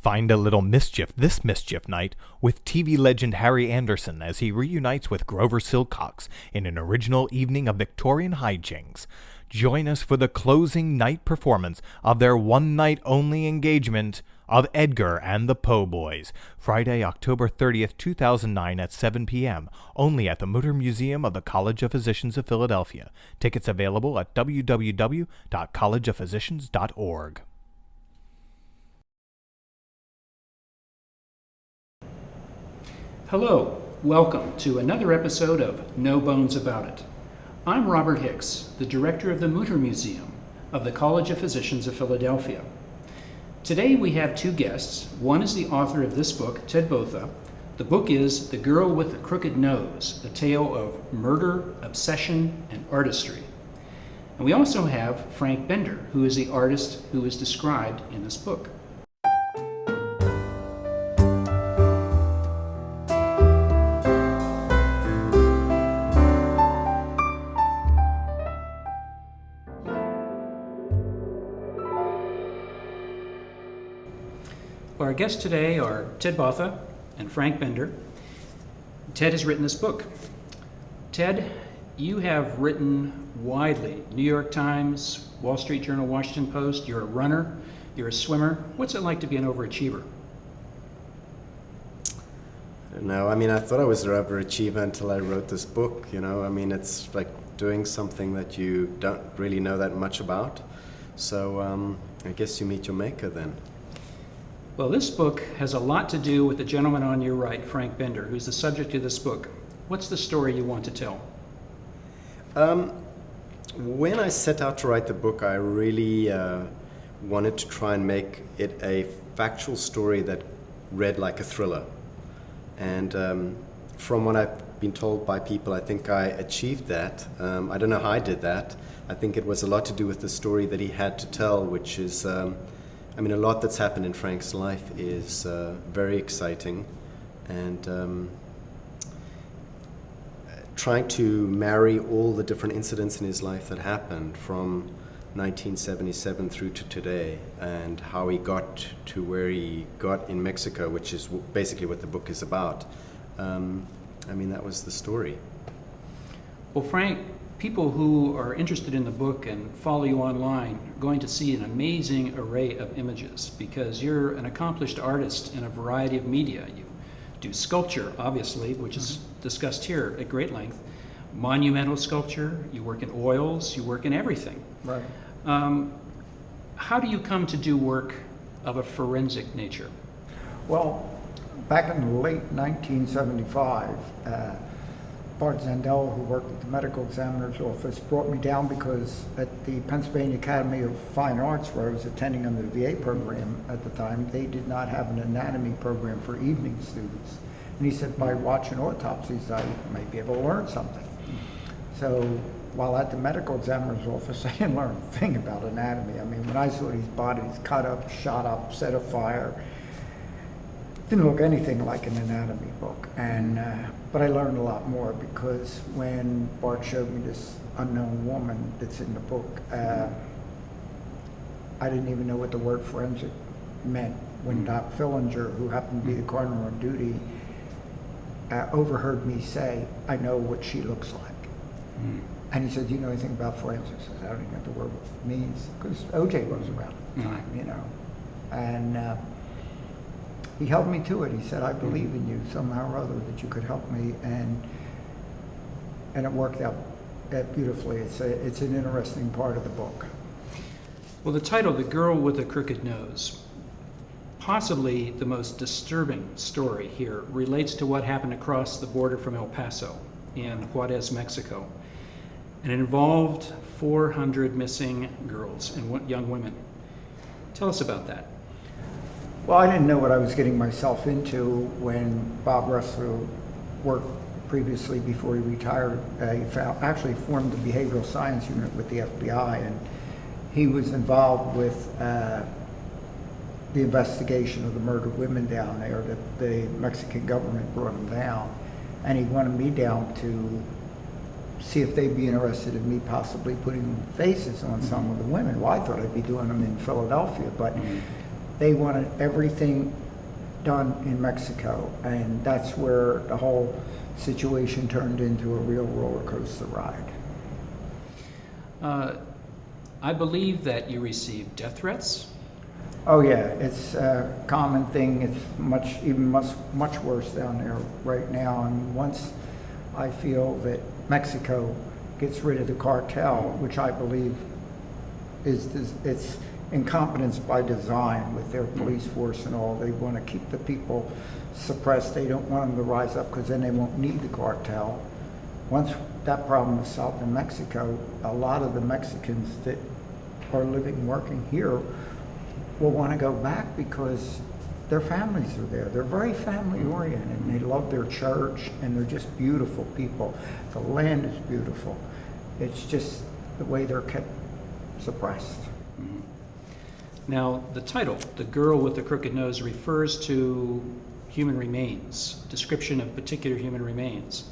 Find a little mischief this mischief night with TV legend Harry Anderson as he reunites with Grover Silcox in an original evening of Victorian hijinks. Join us for the closing night performance of their one-night-only engagement of Edgar and the Po Boys, Friday, October 30th, 2009 at 7 p.m., only at the Mütter Museum of the College of Physicians of Philadelphia. Tickets available at www.collegeofphysicians.org. Hello, welcome to another episode of No Bones About It. I'm Robert Hicks, the director of the Mütter Museum of the College of Physicians of Philadelphia. Today we have two guests. One is the author of this book, Ted Botha. The book is The Girl with the Crooked Nose, a tale of murder, obsession, and artistry. And we also have Frank Bender, who is the artist who is described in this book. Our guests today are Ted Botha and Frank Bender. Ted has written this book. Ted, you have written widely. New York Times, Wall Street Journal, Washington Post. You're a runner. You're a swimmer. What's it like to be an overachiever? I don't know. I thought I was an overachiever until I wrote this book. It's like doing something that you don't really know that much about. So I guess you meet your maker then. Well, this book has a lot to do with the gentleman on your right, Frank Bender, who's the subject of this book. What's the story you want to tell? When I set out to write the book, I really wanted to try and make it a factual story that read like a thriller. And from what I've been told by people, I think I achieved that. I don't know how I did that. I think it was a lot to do with the story that he had to tell, which is... a lot that's happened in Frank's life is very exciting, and trying to marry all the different incidents in his life that happened from 1977 through to today, and how he got to where he got in Mexico, which is basically what the book is about. That was the story. Well, Frank, people who are interested in the book and follow you online are going to see an amazing array of images because you're an accomplished artist in a variety of media. You do sculpture, obviously, which is discussed here at great length, monumental sculpture, you work in oils, you work in everything. Right. How do you come to do work of a forensic nature? Well, back in the late 1975, Bart Zandel, who worked at the medical examiner's office, brought me down because at the Pennsylvania Academy of Fine Arts, where I was attending under the VA program at the time, they did not have an anatomy program for evening students. And he said, by watching autopsies, I might be able to learn something. So while at the medical examiner's office, I didn't learn a thing about anatomy. When I saw these bodies cut up, shot up, set afire, didn't look anything like an anatomy book, but I learned a lot more because when Bart showed me this unknown woman that's in the book, I didn't even know what the word forensic meant. When Doc Fillinger, who happened to be the coroner on duty, overheard me say, "I know what she looks like." And he said, "Do you know anything about forensics?" I said, "I don't even know what the word means," because OJ was around at the time, And he held me to it. He said, "I believe in you somehow or other that you could help me," and it worked out beautifully. It's an interesting part of the book. Well, the title, The Girl with the Crooked Nose, possibly the most disturbing story here, relates to what happened across the border from El Paso in Juarez, Mexico. And it involved 400 missing girls and young women. Tell us about that. Well, I didn't know what I was getting myself into when Bob Ressler worked previously before he retired. He actually formed the behavioral science unit with the FBI, and he was involved with the investigation of the murdered women down there that the Mexican government brought him down. And he wanted me down to see if they'd be interested in me possibly putting faces on some of the women. Well, I thought I'd be doing them in Philadelphia, but they wanted everything done in Mexico, and that's where the whole situation turned into a real roller coaster ride. I believe that you received death threats. Oh yeah, it's a common thing. It's much worse down there right now. And once I feel that Mexico gets rid of the cartel, which I believe it's incompetence by design with their police force and all. They want to keep the people suppressed. They don't want them to rise up because then they won't need the cartel. Once that problem is solved in Mexico, a lot of the Mexicans that are living, working here will want to go back because their families are there. They're very family oriented and they love their church and they're just beautiful people. The land is beautiful. It's just the way they're kept suppressed. Mm-hmm. Now, the title, The Girl with the Crooked Nose, refers to human remains, description of particular human remains.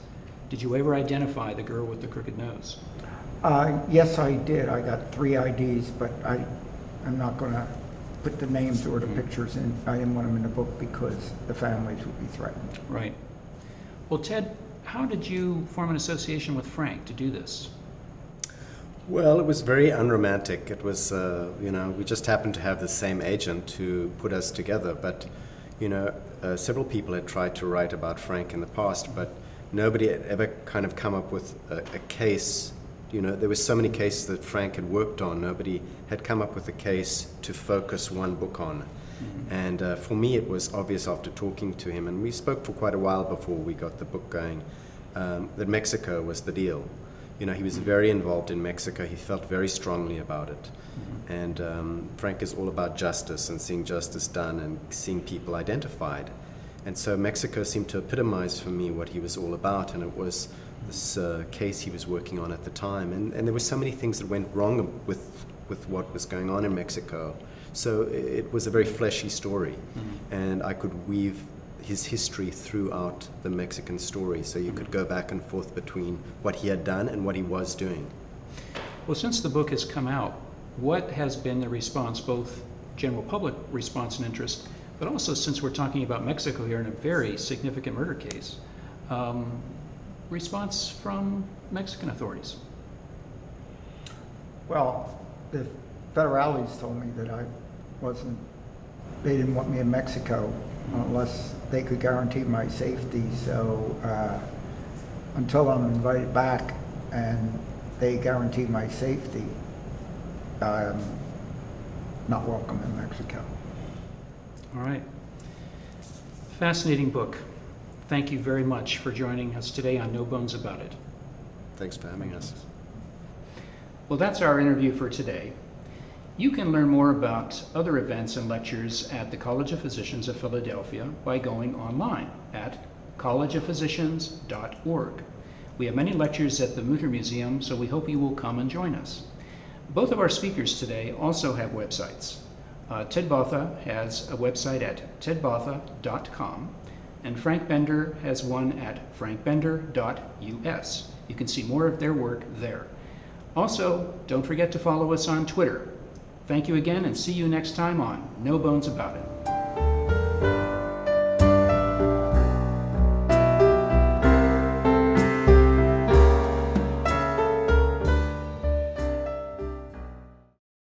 Did you ever identify the girl with the crooked nose? Yes, I did. I got 3 IDs, but I'm not going to put the names or the pictures in. I didn't want them in the book because the families would be threatened. Right. Well, Ted, how did you form an association with Frank to do this? Well, it was very unromantic. It was, we just happened to have the same agent who put us together. But, several people had tried to write about Frank in the past, but nobody had ever kind of come up with a case. There were so many cases that Frank had worked on. Nobody had come up with a case to focus one book on. Mm-hmm. And for me, it was obvious after talking to him, and we spoke for quite a while before we got the book going, that Mexico was the deal. He was very involved in Mexico. He felt very strongly about it. Mm-hmm. And Frank is all about justice and seeing justice done and seeing people identified. And so Mexico seemed to epitomize for me what he was all about, and it was this case he was working on at the time. And there were so many things that went wrong with what was going on in Mexico. So it was a very fleshy story, and I could weave his history throughout the Mexican story, so you could go back and forth between what he had done and what he was doing. Well, since the book has come out, what has been the response, both general public response and interest, but also since we're talking about Mexico here in a very significant murder case, response from Mexican authorities? Well, the federales told me that they didn't want me in Mexico unless they could guarantee my safety. So until I'm invited back and they guarantee my safety, I'm not welcome in Mexico. All right. Fascinating book. Thank you very much for joining us today on No Bones About It. Thanks for having us. Well, that's our interview for today. You can learn more about other events and lectures at the College of Physicians of Philadelphia by going online at collegeofphysicians.org. We have many lectures at the Mütter Museum, so we hope you will come and join us. Both of our speakers today also have websites. Ted Botha has a website at tedbotha.com, and Frank Bender has one at frankbender.us. You can see more of their work there. Also, don't forget to follow us on Twitter. Thank you again, and see you next time on No Bones About It.